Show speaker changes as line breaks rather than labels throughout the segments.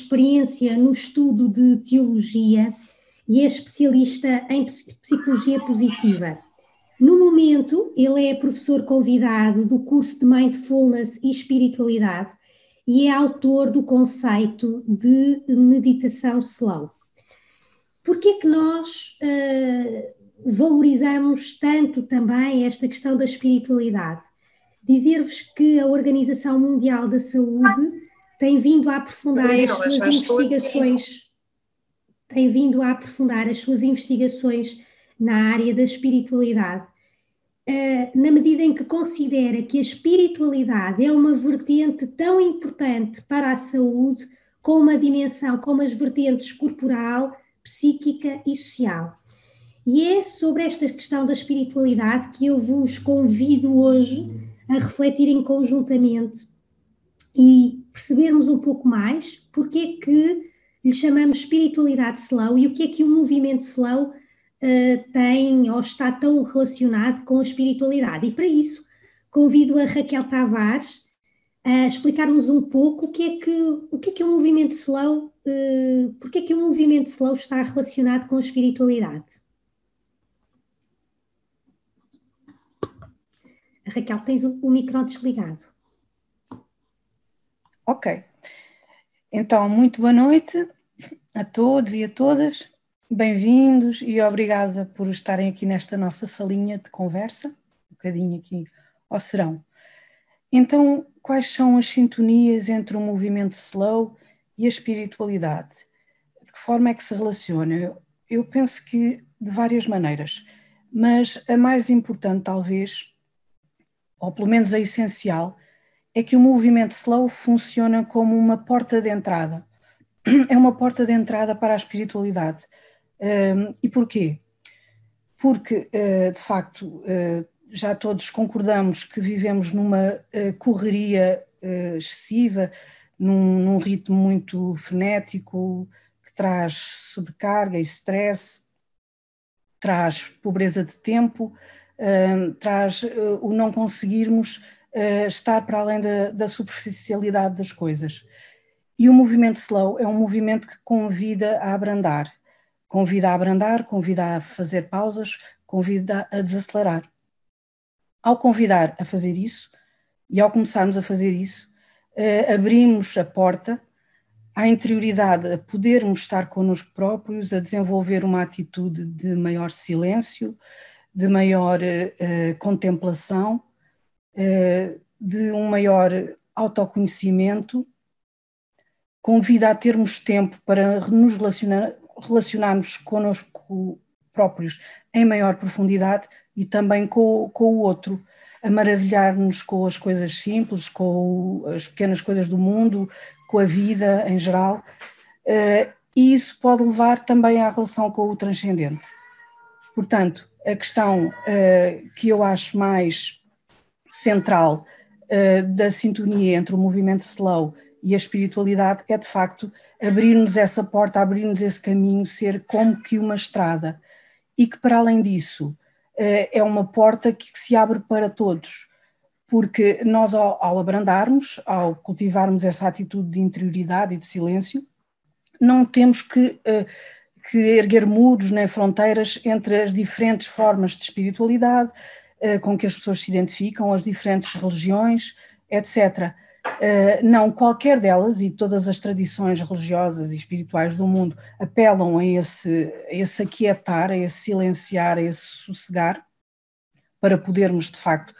experiência no estudo de teologia e é especialista em psicologia positiva. No momento, ele é professor convidado do curso de Mindfulness e Espiritualidade e é autor do conceito de meditação slow. Por que é que nós valorizamos tanto também esta questão da espiritualidade? Dizer-vos que a Organização Mundial da Saúde tem vindo a aprofundar as suas investigações na área da espiritualidade, na medida em que considera que a espiritualidade é uma vertente tão importante para a saúde como uma dimensão, como as vertentes corporal, psíquica e social. E é sobre esta questão da espiritualidade que eu vos convido hoje a refletirem conjuntamente e percebermos um pouco mais porque é que lhe chamamos espiritualidade slow e o que é que o movimento slow tem ou está tão relacionado com a espiritualidade. E para isso convido a Raquel Tavares a explicar-nos um pouco o que é que o movimento slow, porque é que o movimento slow está relacionado com a espiritualidade. Raquel, tens o micro desligado.
Ok. Então, muito boa noite a todos e a todas. Bem-vindos e obrigada por estarem aqui nesta nossa salinha de conversa, um bocadinho aqui ao serão. Então, quais são as sintonias entre o movimento slow e a espiritualidade? De que forma é que se relaciona? Eu penso que de várias maneiras, mas a mais importante talvez, ou pelo menos a essencial, é que o movimento slow funciona como uma porta de entrada. É uma porta de entrada para a espiritualidade. E porquê? Porque, de facto, já todos concordamos que vivemos numa correria excessiva, num ritmo muito frenético, que traz sobrecarga e stress, traz pobreza de tempo, traz o não conseguirmos estar para além da superficialidade das coisas. E o movimento slow é um movimento que convida a abrandar, convida a fazer pausas, convida a desacelerar. Ao convidar a fazer isso, e ao começarmos a fazer isso, abrimos a porta à interioridade, a podermos estar connosco próprios, a desenvolver uma atitude de maior silêncio, de maior contemplação, de um maior autoconhecimento, convida a termos tempo para nos relacionarmos connosco próprios em maior profundidade e também com o outro, a maravilhar-nos com as coisas simples, com as pequenas coisas do mundo, com a vida em geral, e isso pode levar também à relação com o transcendente. Portanto, a questão que eu acho mais central da sintonia entre o movimento slow e a espiritualidade é, de facto, abrir-nos essa porta, abrir-nos esse caminho, ser como que uma estrada. E que, para além disso, é uma porta que se abre para todos. Porque nós, ao abrandarmos, ao cultivarmos essa atitude de interioridade e de silêncio, não temos que erguer muros nem fronteiras entre as diferentes formas de espiritualidade com que as pessoas se identificam, as diferentes religiões, etc. Não, qualquer delas e todas as tradições religiosas e espirituais do mundo apelam a esse aquietar, a esse silenciar, a esse sossegar, para podermos, de facto,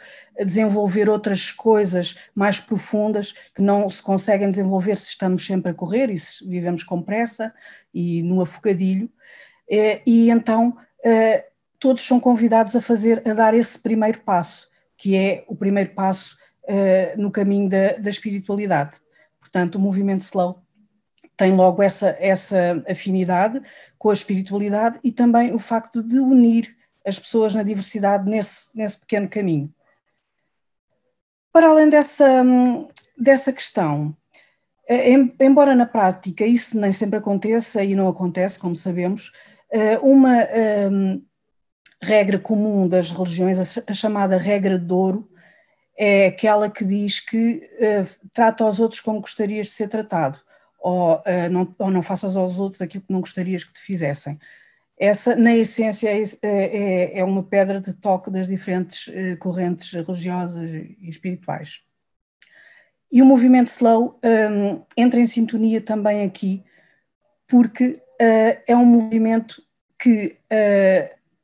desenvolver outras coisas mais profundas que não se conseguem desenvolver se estamos sempre a correr e se vivemos com pressa e no afogadilho. E então todos são convidados a dar esse primeiro passo, que é o primeiro passo no caminho da espiritualidade. Portanto, o movimento slow tem logo essa afinidade com a espiritualidade e também o facto de unir as pessoas na diversidade nesse pequeno caminho. Para além dessa questão, embora na prática isso nem sempre aconteça e não acontece, como sabemos, uma regra comum das religiões, a chamada regra de ouro, é aquela que diz que trata os outros como gostarias de ser tratado, ou não faças aos outros aquilo que não gostarias que te fizessem. Essa, na essência, é uma pedra de toque das diferentes correntes religiosas e espirituais. E o movimento slow entra em sintonia também aqui, porque é um movimento que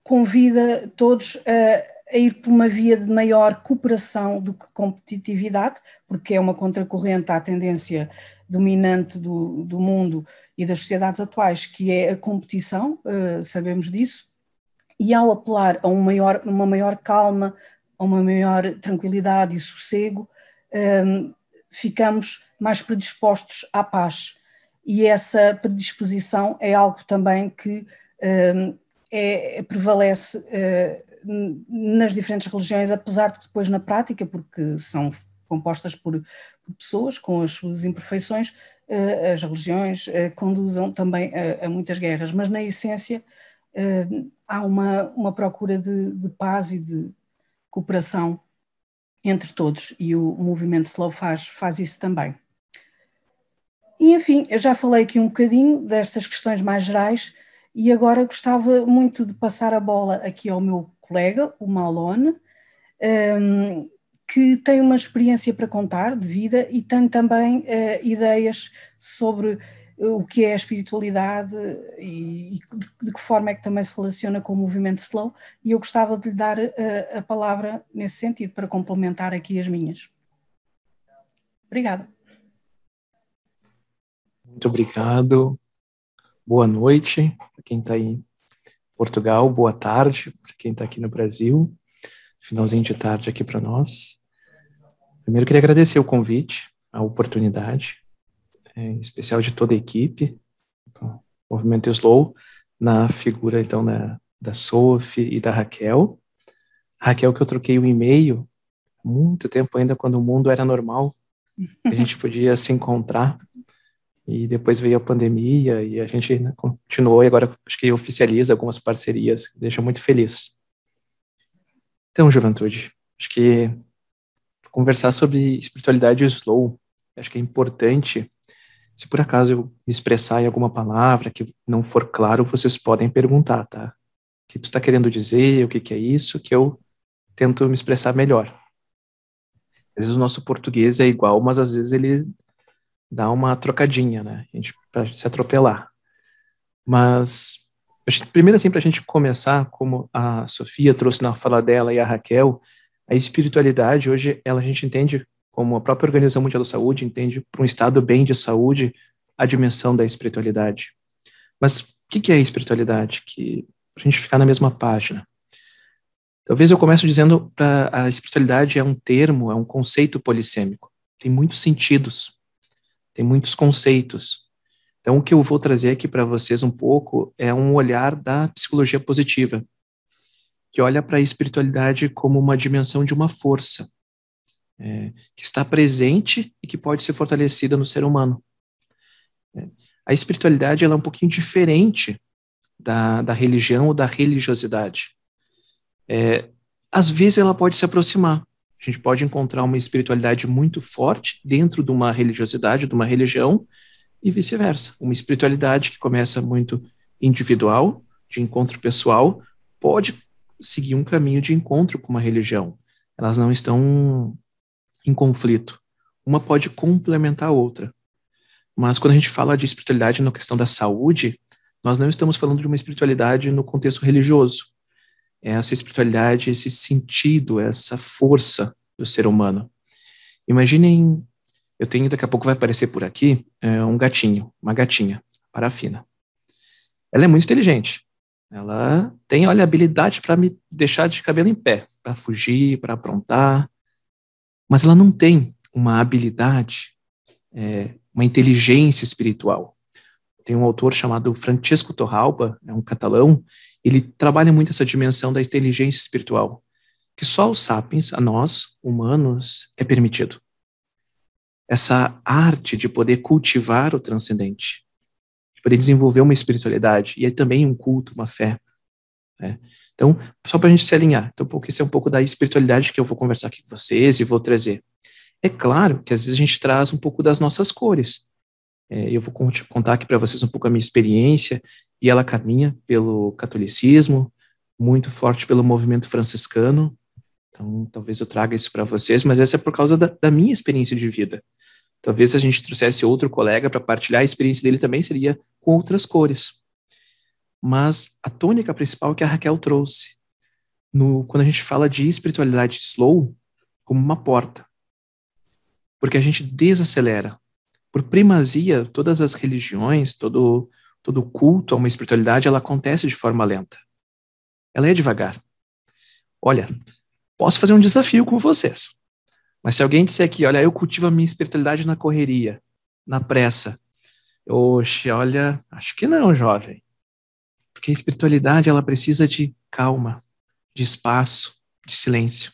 convida todos a ir por uma via de maior cooperação do que competitividade, porque é uma contracorrente à tendência dominante do mundo e das sociedades atuais, que é a competição, sabemos disso, e ao apelar a uma maior calma, a uma maior tranquilidade e sossego, ficamos mais predispostos à paz. E essa predisposição é algo também que prevalece nas diferentes religiões, apesar de que depois na prática, porque são compostas por pessoas com as suas imperfeições, as religiões conduzam também a muitas guerras, mas na essência há uma procura de paz e de cooperação entre todos, e o movimento slow faz isso também. E enfim, eu já falei aqui um bocadinho destas questões mais gerais e agora gostava muito de passar a bola aqui ao meu colega, o Malone, que tem uma experiência para contar de vida e tem também ideias sobre o que é a espiritualidade e de que forma é que também se relaciona com o movimento slow, e eu gostava de lhe dar a palavra nesse sentido, para complementar aqui as minhas. Obrigada.
Muito obrigado. Boa noite para quem está em Portugal, boa tarde para quem está aqui no Brasil, finalzinho de tarde aqui para nós. Primeiro, queria agradecer o convite, a oportunidade, em especial de toda a equipe, do Movimento Slow, na figura, então, da Sophie e da Raquel. A Raquel, que eu troquei um e-mail há muito tempo ainda, quando o mundo era normal, a gente podia se encontrar, e depois veio a pandemia, e a gente, né, continuou, e agora acho que oficializa algumas parcerias, que deixa muito feliz. Então, juventude, acho que conversar sobre espiritualidade slow, acho que é importante. Se por acaso eu me expressar em alguma palavra que não for claro, vocês podem perguntar, tá? O que tu está querendo dizer, o que é isso, que eu tento me expressar melhor. Às vezes o nosso português é igual, mas às vezes ele dá uma trocadinha, né? Pra se atropelar. Mas, primeiro assim, para a gente começar, como a Sofia trouxe na fala dela e a Raquel, a espiritualidade hoje, a gente entende, como a própria Organização Mundial da Saúde entende, para um estado bem de saúde, a dimensão da espiritualidade. Mas o que é a espiritualidade? Para a gente ficar na mesma página. Talvez eu comece dizendo que a espiritualidade é um termo, é um conceito polissêmico. Tem muitos sentidos, tem muitos conceitos. Então, o que eu vou trazer aqui para vocês um pouco é um olhar da psicologia positiva, que olha para a espiritualidade como uma dimensão de uma força, que está presente e que pode ser fortalecida no ser humano. A espiritualidade ela é um pouquinho diferente da religião ou da religiosidade. Às vezes ela pode se aproximar. A gente pode encontrar uma espiritualidade muito forte dentro de uma religiosidade, de uma religião, e vice-versa. Uma espiritualidade que começa muito individual, de encontro pessoal, pode seguir um caminho de encontro com uma religião. Elas não estão em conflito. Uma pode complementar a outra. Mas quando a gente fala de espiritualidade na questão da saúde, nós não estamos falando de uma espiritualidade no contexto religioso. Essa espiritualidade, esse sentido, essa força do ser humano. Imaginem, daqui a pouco vai aparecer por aqui, um gatinho, uma gatinha, Parafina. Ela é muito inteligente. Ela tem, habilidade para me deixar de cabelo em pé, para fugir, para aprontar. Mas ela não tem uma habilidade, uma inteligência espiritual. Tem um autor chamado Francesco Torralba, é um catalão, ele trabalha muito essa dimensão da inteligência espiritual, que só os sapiens, a nós, humanos, é permitido. Essa arte de poder cultivar o transcendente, de poder desenvolver uma espiritualidade, e aí também um culto, uma fé. Então, só para a gente se alinhar, então, porque isso é um pouco da espiritualidade que eu vou conversar aqui com vocês e vou trazer. É claro que às vezes a gente traz um pouco das nossas cores. Eu vou contar aqui para vocês um pouco a minha experiência, e ela caminha pelo catolicismo, muito forte pelo movimento franciscano. Então, talvez eu traga isso para vocês, mas essa é por causa da minha experiência de vida. Talvez se a gente trouxesse outro colega para partilhar, a experiência dele também seria com outras cores. Mas a tônica principal que a Raquel trouxe, quando a gente fala de espiritualidade slow, como uma porta. Porque a gente desacelera. Por primazia, todas as religiões, todo culto a uma espiritualidade, ela acontece de forma lenta. Ela é devagar. Olha, posso fazer um desafio com vocês. Mas se alguém disser aqui, olha, eu cultivo a minha espiritualidade na correria, na pressa. Oxe, olha, acho que não, jovem. Porque a espiritualidade, ela precisa de calma, de espaço, de silêncio.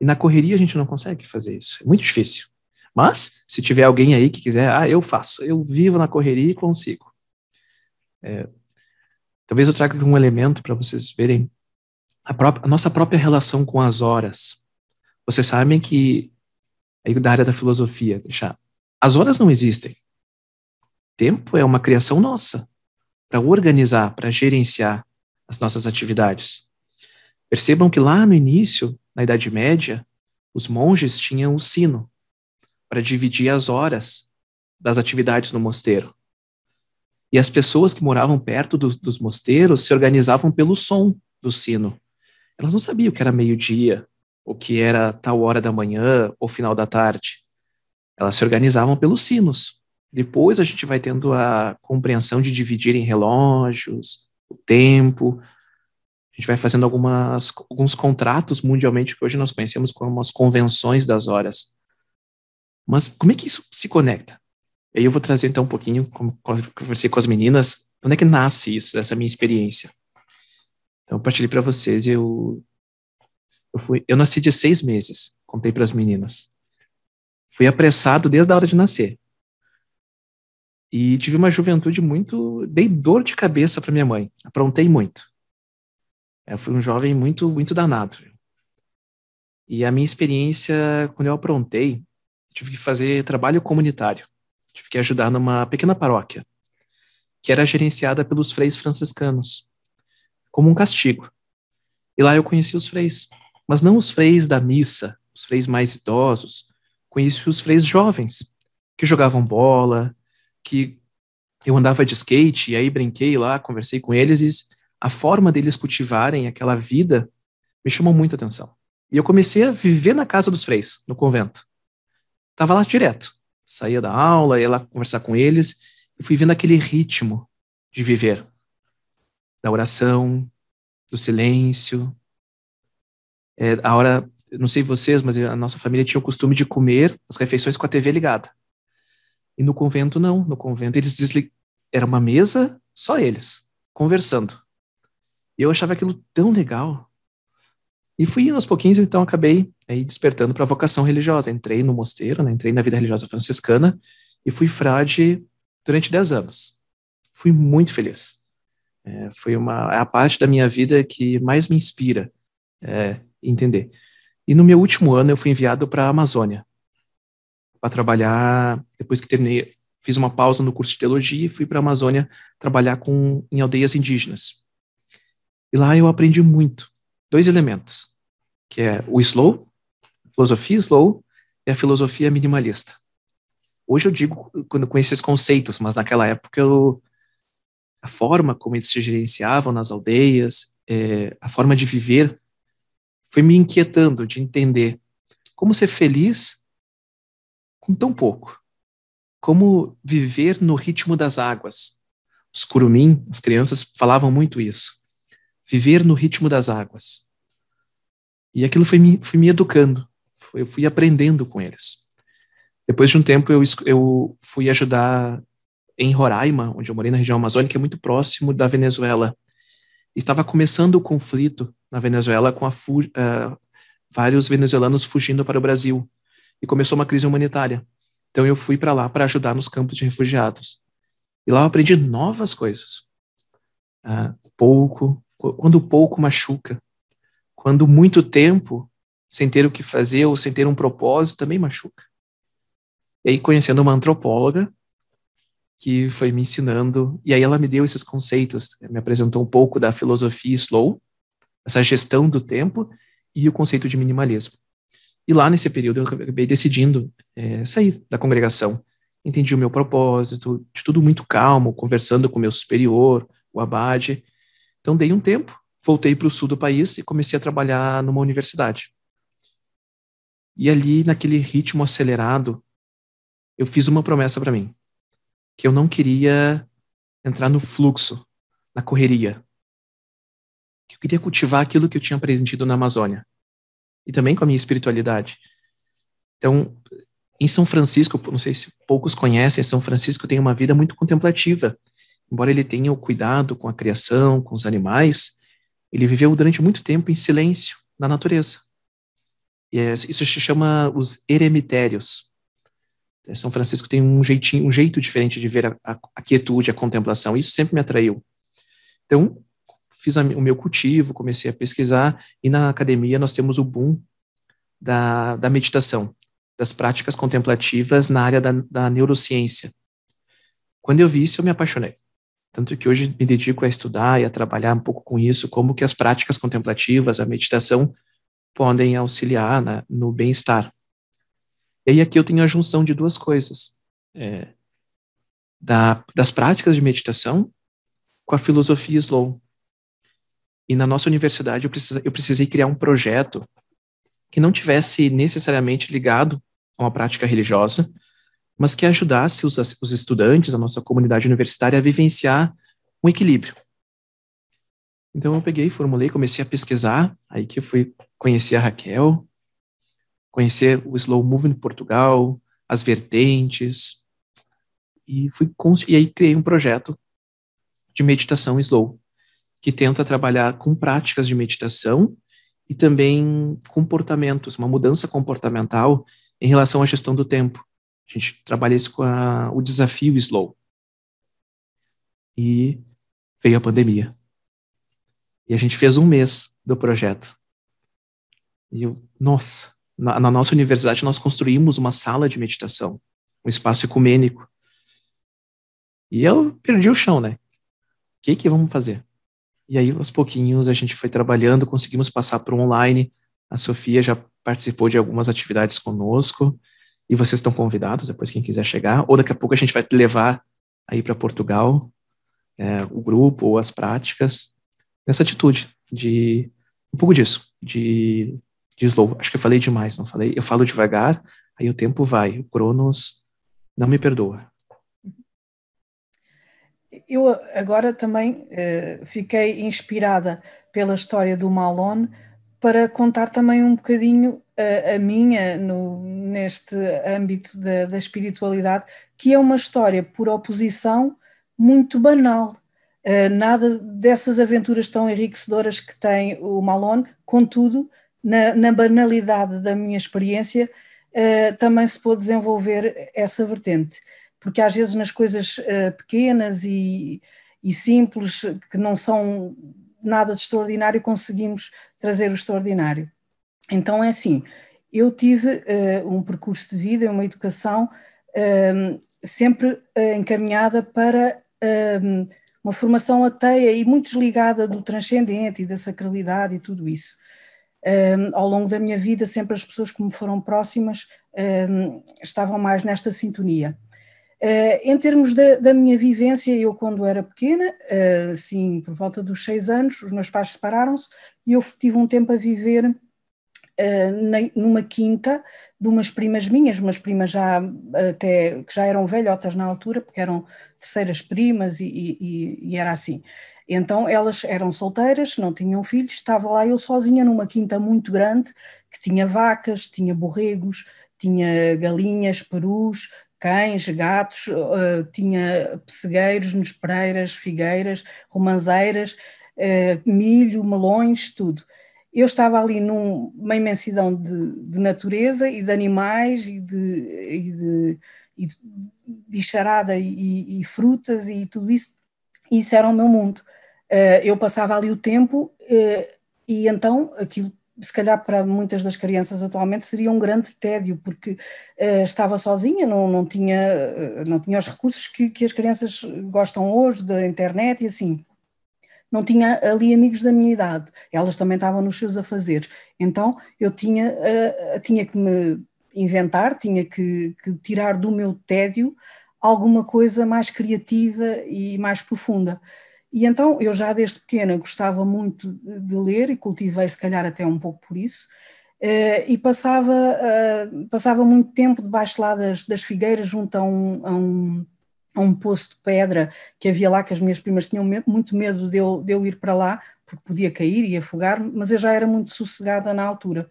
E na correria a gente não consegue fazer isso. É muito difícil. Mas, se tiver alguém aí que quiser, eu faço. Eu vivo na correria e consigo. Talvez eu traga um elemento para vocês verem a nossa própria relação com as horas. Vocês sabem que, aí da área da filosofia, as horas não existem. Tempo é uma criação nossa, para organizar, para gerenciar as nossas atividades. Percebam que lá no início, na Idade Média, os monges tinham o sino para dividir as horas das atividades no mosteiro. E as pessoas que moravam perto dos mosteiros se organizavam pelo som do sino. Elas não sabiam o que era meio-dia, o que era tal hora da manhã ou final da tarde. Elas se organizavam pelos sinos. Depois a gente vai tendo a compreensão de dividir em relógios, o tempo. A gente vai fazendo alguns contratos mundialmente que hoje nós conhecemos como as convenções das horas. Mas como é que isso se conecta? E aí eu vou trazer então um pouquinho, como conversei com as meninas, onde é que nasce isso, essa minha experiência. Então eu partilhei para vocês, eu nasci de 6 meses, contei para as meninas. Fui apressado desde a hora de nascer. E tive uma juventude dei dor de cabeça para minha mãe, aprontei muito. Eu fui um jovem muito, muito danado. E a minha experiência, quando eu aprontei, tive que fazer trabalho comunitário. Tive que ajudar numa pequena paróquia, que era gerenciada pelos freis franciscanos, como um castigo. E lá eu conheci os freis, mas não os freis da missa, os freis mais idosos. Conheci os freis jovens, que jogavam bola, que eu andava de skate, e aí brinquei lá, conversei com eles, e a forma deles cultivarem aquela vida me chamou muita atenção. E eu comecei a viver na casa dos freis, no convento. Estava lá direto. Saía da aula, ia lá conversar com eles, e fui vendo aquele ritmo de viver. Da oração, do silêncio. A hora, não sei vocês, mas a nossa família tinha o costume de comer as refeições com a TV ligada. E no convento não. No convento eles era uma mesa, só eles, conversando. E eu achava aquilo tão legal. E fui indo aos pouquinhos, então acabei aí despertando para a vocação religiosa. Entrei no mosteiro, né, entrei na vida religiosa franciscana e fui frade durante 10 anos. Fui muito feliz. Foi a parte da minha vida que mais me inspira entender. E no meu último ano eu fui enviado para a Amazônia para trabalhar, depois que terminei, fiz uma pausa no curso de teologia e fui para a Amazônia trabalhar em aldeias indígenas. E lá eu aprendi muito. 2 elementos, que é o slow, a filosofia slow e a filosofia minimalista. Hoje eu digo quando eu conheci esses conceitos, mas naquela época a forma como eles se gerenciavam nas aldeias, a forma de viver, foi me inquietando de entender como ser feliz com tão pouco. Como viver no ritmo das águas. Os curumim, as crianças falavam muito isso. Viver no ritmo das águas. E aquilo foi me educando. Eu fui aprendendo com eles. Depois de um tempo, eu fui ajudar em Roraima, onde eu morei na região amazônica, é muito próximo da Venezuela. Estava começando o conflito na Venezuela com vários venezuelanos fugindo para o Brasil. E começou uma crise humanitária. Então eu fui para lá para ajudar nos campos de refugiados. E lá eu aprendi novas coisas. Quando pouco machuca. Quando muito tempo sem ter o que fazer ou sem ter um propósito também machuca. E aí, conhecendo uma antropóloga, que foi me ensinando, e aí ela me deu esses conceitos, me apresentou um pouco da filosofia slow, essa gestão do tempo e o conceito de minimalismo. E lá nesse período eu acabei decidindo sair da congregação. Entendi o meu propósito, de tudo muito calmo, conversando com o meu superior, o abade. Então dei um tempo, voltei para o sul do país e comecei a trabalhar numa universidade. E ali, naquele ritmo acelerado, eu fiz uma promessa para mim, que eu não queria entrar no fluxo, na correria. Que eu queria cultivar aquilo que eu tinha aprendido na Amazônia. E também com a minha espiritualidade. Então, em São Francisco, não sei se poucos conhecem, São Francisco tem uma vida muito contemplativa. Embora ele tenha o cuidado com a criação, com os animais, ele viveu durante muito tempo em silêncio, na natureza. E isso se chama os eremitérios. São Francisco tem um jeito diferente de ver a quietude, a contemplação. Isso sempre me atraiu. Então, fiz o meu cultivo, comecei a pesquisar, e na academia nós temos o boom da meditação, das práticas contemplativas na área da neurociência. Quando eu vi isso, eu me apaixonei. Tanto que hoje me dedico a estudar e a trabalhar um pouco com isso, como que as práticas contemplativas, a meditação, podem auxiliar no bem-estar. E aí aqui eu tenho a junção de duas coisas. Das práticas de meditação com a filosofia slow. E na nossa universidade eu precisei criar um projeto que não tivesse necessariamente ligado a uma prática religiosa, mas que ajudasse os estudantes, a nossa comunidade universitária, a vivenciar um equilíbrio. Então eu peguei, formulei, comecei a pesquisar, aí que eu fui conhecer a Raquel, conhecer o Slow Movement em Portugal, as vertentes, e aí criei um projeto de meditação Slow, que tenta trabalhar com práticas de meditação e também comportamentos, uma mudança comportamental em relação à gestão do tempo. A gente trabalha isso com o desafio Slow. E veio a pandemia. E a gente fez um mês do projeto. E nossa, na nossa universidade nós construímos uma sala de meditação, um espaço ecumênico. E eu perdi o chão, né? O que vamos fazer? E aí, aos pouquinhos, a gente foi trabalhando, conseguimos passar para o online. A Sofia já participou de algumas atividades conosco. E vocês estão convidados, depois quem quiser chegar. Ou daqui a pouco a gente vai te levar aí para Portugal, o grupo ou as práticas. Nessa atitude de um pouco disso, de slow. Acho que eu falei demais, não falei? Eu falo devagar, aí o tempo vai. O Cronos não me perdoa.
Eu agora também fiquei inspirada pela história do Malone para contar também um bocadinho a minha neste âmbito da espiritualidade, que é uma história por oposição muito banal. Nada dessas aventuras tão enriquecedoras que tem o Malone, contudo, na banalidade da minha experiência, também se pôde desenvolver essa vertente. Porque às vezes nas coisas pequenas e simples, que não são nada de extraordinário, conseguimos trazer o extraordinário. Então é assim, eu tive um percurso de vida, uma educação sempre encaminhada para uma formação ateia e muito desligada do transcendente e da sacralidade e tudo isso. Ao longo da minha vida, sempre as pessoas que me foram próximas estavam mais nesta sintonia. Em termos da minha vivência, eu quando era pequena, sim, por volta dos 6 anos, os meus pais separaram-se e eu tive um tempo a viver numa quinta de umas primas minhas, umas primas que já eram velhotas na altura, porque eram terceiras primas e era assim. Então elas eram solteiras, não tinham filhos, estava lá eu sozinha numa quinta muito grande, que tinha vacas, tinha borregos, tinha galinhas, perus, cães, gatos, tinha pessegueiros, nespereiras, figueiras, romanzeiras, milho, melões, tudo. Eu estava ali numa imensidão de natureza e de animais e de bicharada e frutas e tudo isso. Isso era o meu mundo. Eu passava ali o tempo e então aquilo se calhar para muitas das crianças atualmente seria um grande tédio, porque estava sozinha, não tinha os recursos que as crianças gostam hoje, da internet e assim. Não tinha ali amigos da minha idade, elas também estavam nos seus afazeres, então eu tinha que me inventar, tinha que tirar do meu tédio alguma coisa mais criativa e mais profunda. E então eu já desde pequena gostava muito de ler e cultivei se calhar até um pouco por isso, e passava muito tempo debaixo lá das figueiras junto a um poço de pedra que havia lá, que as minhas primas tinham muito medo de eu ir para lá, porque podia cair e afogar-me, mas eu já era muito sossegada na altura.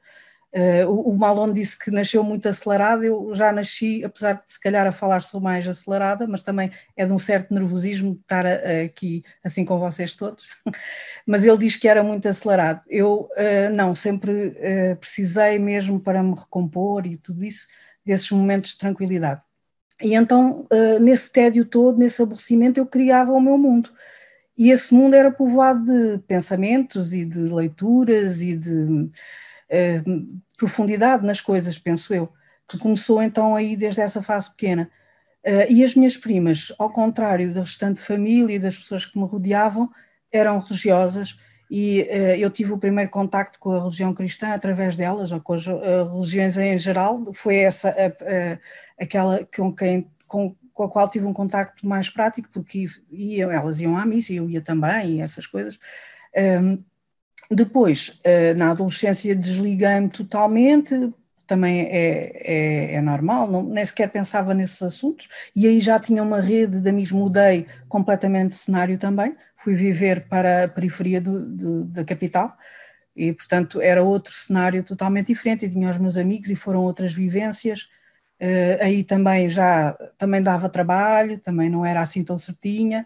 O Malone disse que nasceu muito acelerada, eu já nasci, apesar de se calhar a falar sou mais acelerada, mas também é de um certo nervosismo de estar aqui assim com vocês todos, mas ele diz que era muito acelerado. Eu não, sempre precisei mesmo para me recompor e tudo isso, desses momentos de tranquilidade. E então, nesse tédio todo, nesse aborrecimento, eu criava o meu mundo. E esse mundo era povoado de pensamentos e de leituras e de profundidade nas coisas, penso eu, que começou então aí desde essa fase pequena. E as minhas primas, ao contrário da restante família e das pessoas que me rodeavam, eram religiosas e eu tive o primeiro contacto com a religião cristã através delas, ou com as religiões em geral, foi essa aquela com a qual tive um contacto mais prático, porque elas iam à missa e eu ia também, e essas coisas. Depois, na adolescência, desliguei-me totalmente, também é normal, nem sequer pensava nesses assuntos, e aí já tinha uma rede de amigos, mudei completamente de cenário também, fui viver para a periferia da capital, e portanto era outro cenário totalmente diferente, e tinha os meus amigos e foram outras vivências. Aí também também dava trabalho, também não era assim tão certinha,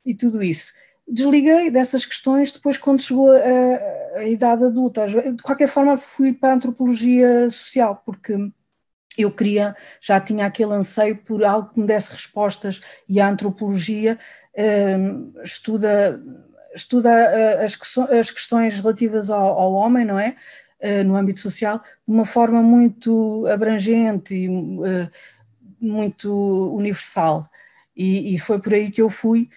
e tudo isso. Desliguei dessas questões depois quando chegou a idade adulta. De qualquer forma fui para a antropologia social, porque eu já tinha aquele anseio por algo que me desse respostas, e a antropologia estuda as questões relativas ao homem, não é? No âmbito social, de uma forma muito abrangente e muito universal. E foi por aí que eu fui.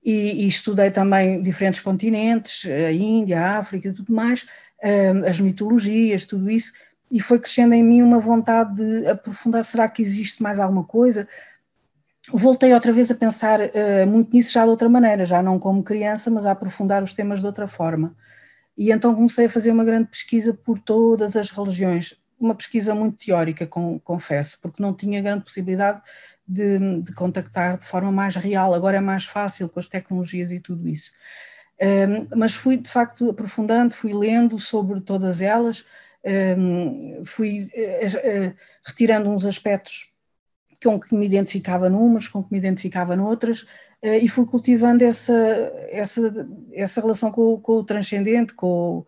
E estudei também diferentes continentes, a Índia, a África e tudo mais, as mitologias, tudo isso, e foi crescendo em mim uma vontade de aprofundar, será que existe mais alguma coisa? Voltei outra vez a pensar muito nisso já de outra maneira, já não como criança, mas a aprofundar os temas de outra forma. E então comecei a fazer uma grande pesquisa por todas as religiões, uma pesquisa muito teórica, confesso, porque não tinha grande possibilidade de contactar de forma mais real. Agora é mais fácil com as tecnologias e tudo isso. Mas fui de facto aprofundando, fui lendo sobre todas elas, fui retirando uns aspectos com que me identificava numas, com que me identificava noutras, e fui cultivando essa relação com o transcendente, com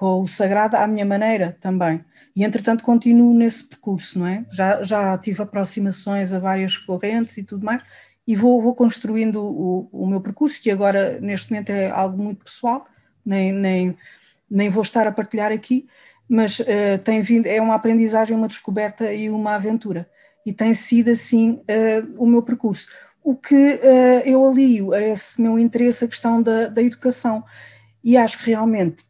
o sagrado à minha maneira também. E, entretanto, continuo nesse percurso, não é? Já tive aproximações a várias correntes e tudo mais, e vou construindo o meu percurso, que agora, neste momento, é algo muito pessoal, nem vou estar a partilhar aqui, mas tem vindo, é uma aprendizagem, uma descoberta e uma aventura. E tem sido, assim, o meu percurso. O que eu alio a esse meu interesse, a questão da educação. E acho que realmente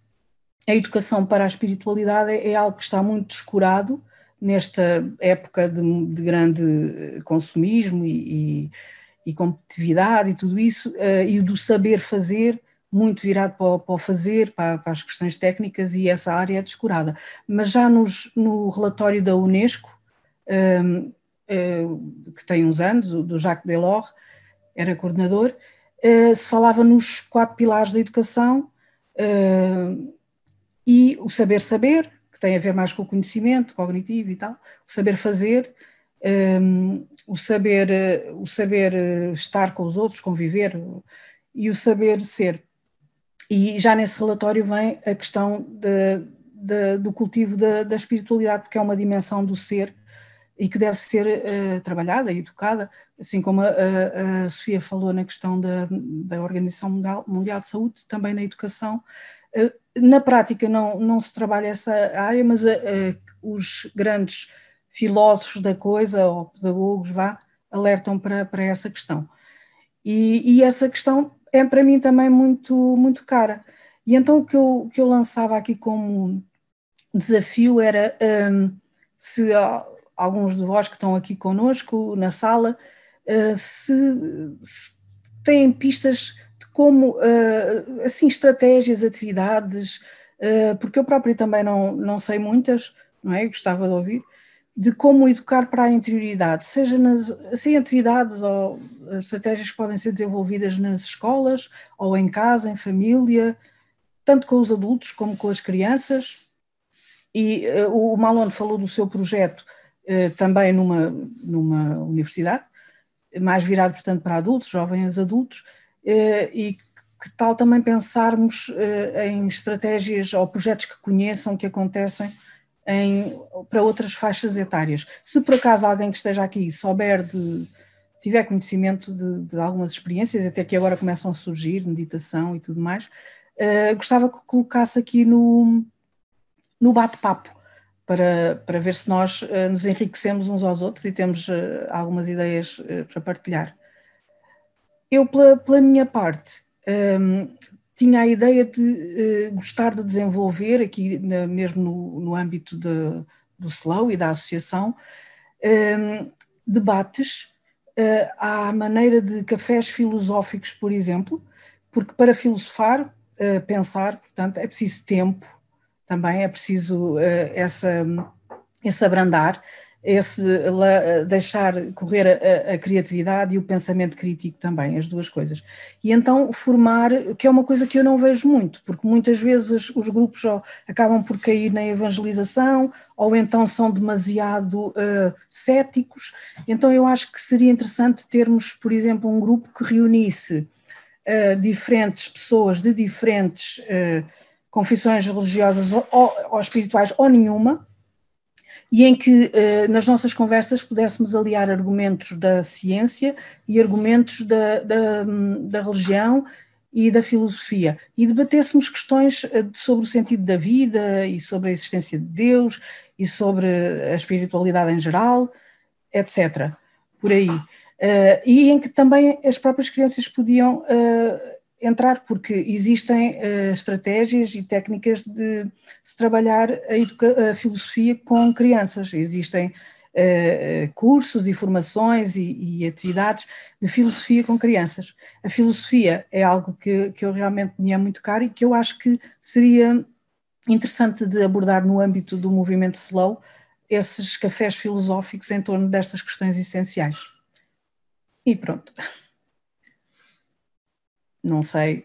a educação para a espiritualidade é algo que está muito descurado nesta época de grande consumismo e competitividade e tudo isso, e do saber fazer, muito virado para o fazer, para as questões técnicas, e essa área é descurada. Mas já no relatório da Unesco, que tem uns anos, do Jacques Delors, era coordenador, se falava nos 4 pilares da educação, e o saber, que tem a ver mais com o conhecimento cognitivo e tal, o saber fazer, o saber estar com os outros, conviver, e o saber ser. E já nesse relatório vem a questão do cultivo da espiritualidade, porque é uma dimensão do ser e que deve ser trabalhada e educada, assim como a Sofia falou na questão da Organização Mundial de Saúde, também na educação, Na prática não se trabalha essa área, mas os grandes filósofos da coisa, ou pedagogos, alertam para essa questão. E essa questão é para mim também muito, muito cara. E então o que eu lançava aqui como desafio era se alguns de vós que estão aqui connosco na sala, se têm pistas de como, assim, estratégias, atividades, porque eu própria também não sei muitas, não é? Eu gostava de ouvir, de como educar para a interioridade, seja assim, atividades ou estratégias que podem ser desenvolvidas nas escolas, ou em casa, em família, tanto com os adultos como com as crianças. E o Malone falou do seu projeto também numa universidade, mais virado, portanto, para adultos, jovens adultos, e que tal também pensarmos em estratégias ou projetos que conheçam, que acontecem para outras faixas etárias. Se por acaso alguém que esteja aqui tiver conhecimento de algumas experiências, até que agora começam a surgir, meditação e tudo mais, gostava que colocasse aqui no bate-papo, para ver se nós nos enriquecemos uns aos outros e temos algumas ideias para partilhar. Eu, pela minha parte, tinha a ideia de gostar de desenvolver, aqui mesmo no âmbito do SLOW e da associação, debates à maneira de cafés filosóficos, por exemplo, porque para filosofar, pensar, portanto, é preciso tempo, também é preciso esse abrandar, deixar correr a criatividade e o pensamento crítico também, as duas coisas. E então formar, que é uma coisa que eu não vejo muito, porque muitas vezes os grupos acabam por cair na evangelização, ou então são demasiado céticos. Então eu acho que seria interessante termos, por exemplo, um grupo que reunisse diferentes pessoas de diferentes confissões religiosas ou espirituais ou nenhuma, e em que nas nossas conversas pudéssemos aliar argumentos da ciência e argumentos da religião e da filosofia, e debatêssemos questões sobre o sentido da vida e sobre a existência de Deus e sobre a espiritualidade em geral, etc. Por aí. E em que também as próprias crianças podiam entrar, porque existem estratégias e técnicas de se trabalhar a filosofia com crianças. Existem cursos e formações e atividades de filosofia com crianças. A filosofia é algo que eu realmente me é muito caro e que eu acho que seria interessante de abordar no âmbito do movimento SLOW, esses cafés filosóficos em torno destas questões essenciais. E pronto. Não sei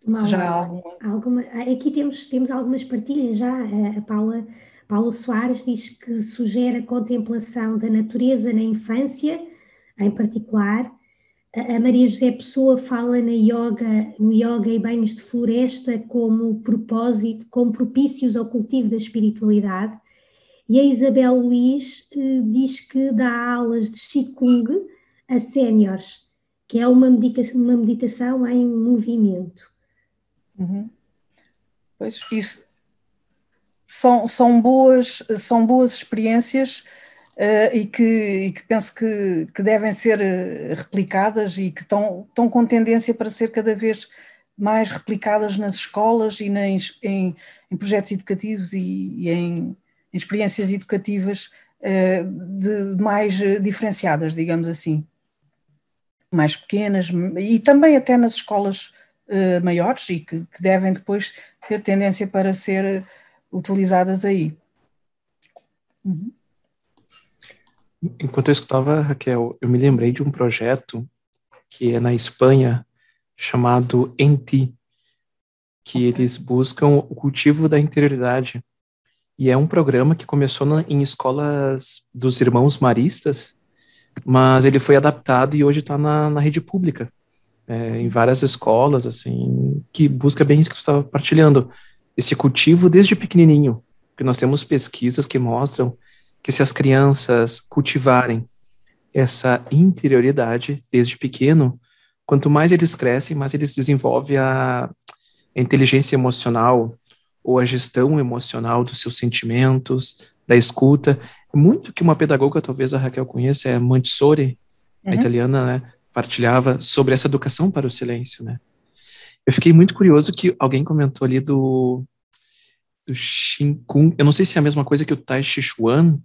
se já há
alguma. Aqui temos algumas partilhas já. A Paula Soares diz que sugere a contemplação da natureza na infância, em particular. A Maria José Pessoa fala no yoga e banhos de floresta como propósito, como propícios ao cultivo da espiritualidade. E a Isabel Luiz diz que dá aulas de Qigong a séniores, que é uma meditação em movimento.
Uhum. Pois, isso são boas experiências e que penso que devem ser replicadas e que estão com tendência para ser cada vez mais replicadas nas escolas e em projetos educativos e em experiências educativas mais diferenciadas, digamos assim, mais pequenas, e também até nas escolas maiores e que devem depois ter tendência para ser utilizadas aí. Uhum.
Enquanto eu escutava, Raquel, eu me lembrei de um projeto que é na Espanha, chamado En Ti, que eles buscam o cultivo da interioridade. E é um programa que começou em escolas dos irmãos maristas, mas ele foi adaptado e hoje está na rede pública, em várias escolas, assim, que busca bem isso que tu estava partilhando, esse cultivo desde pequenininho, porque nós temos pesquisas que mostram que se as crianças cultivarem essa interioridade desde pequeno, quanto mais eles crescem, mais eles desenvolvem a inteligência emocional ou a gestão emocional dos seus sentimentos, da escuta. Muito que uma pedagoga, talvez a Raquel conheça, é Montessori, a italiana, né, partilhava sobre essa educação para o silêncio, né? Eu fiquei muito curioso que alguém comentou ali do Shin Kung. Eu não sei se é a mesma coisa que o Tai Chi Chuan,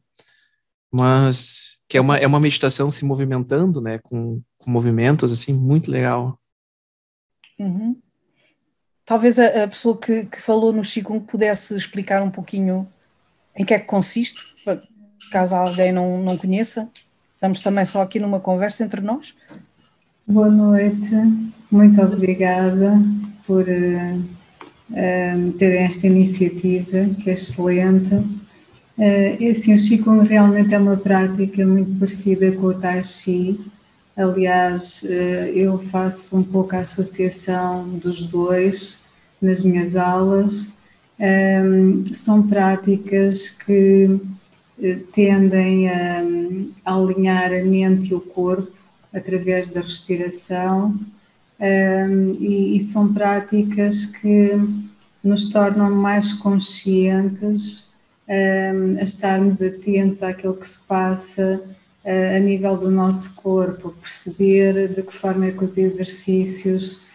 mas que é uma meditação se movimentando, né, com movimentos, assim, muito legal.
Uhum. Talvez a pessoa que falou no Qigong pudesse explicar um pouquinho em que é que consiste, caso alguém não conheça. Estamos também só aqui numa conversa entre nós.
Boa noite, muito obrigada por terem esta iniciativa, que é excelente. Assim, o Qigong realmente é uma prática muito parecida com o Tai Chi. Aliás, eu faço um pouco a associação dos dois nas minhas aulas. São práticas que tendem a alinhar a mente e o corpo através da respiração, e são práticas que nos tornam mais conscientes, a estarmos atentos àquilo que se passa a nível do nosso corpo, perceber de que forma é que os exercícios,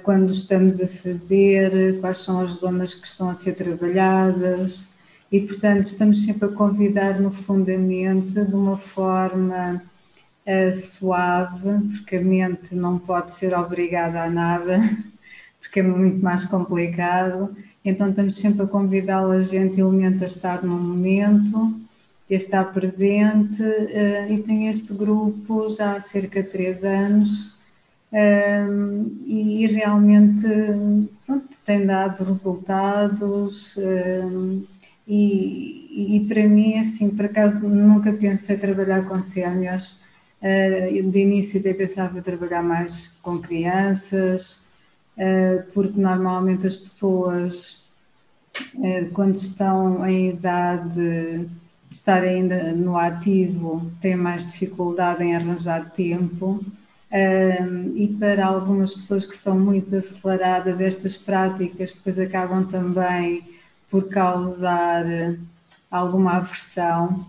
quando estamos a fazer, quais são as zonas que estão a ser trabalhadas, e portanto estamos sempre a convidar no fundamento de uma forma suave, porque a mente não pode ser obrigada a nada, porque é muito mais complicado. Então estamos sempre a convidá-la gentilmente a estar no momento, a estar presente, e tem este grupo já há cerca de 3 anos, e realmente, pronto, tem dado resultados, e para mim, assim, por acaso nunca pensei trabalhar com séniores. De início até pensava trabalhar mais com crianças, porque normalmente as pessoas, quando estão em idade de estar ainda no ativo, têm mais dificuldade em arranjar tempo, e para algumas pessoas que são muito aceleradas, estas práticas depois acabam também por causar alguma aversão,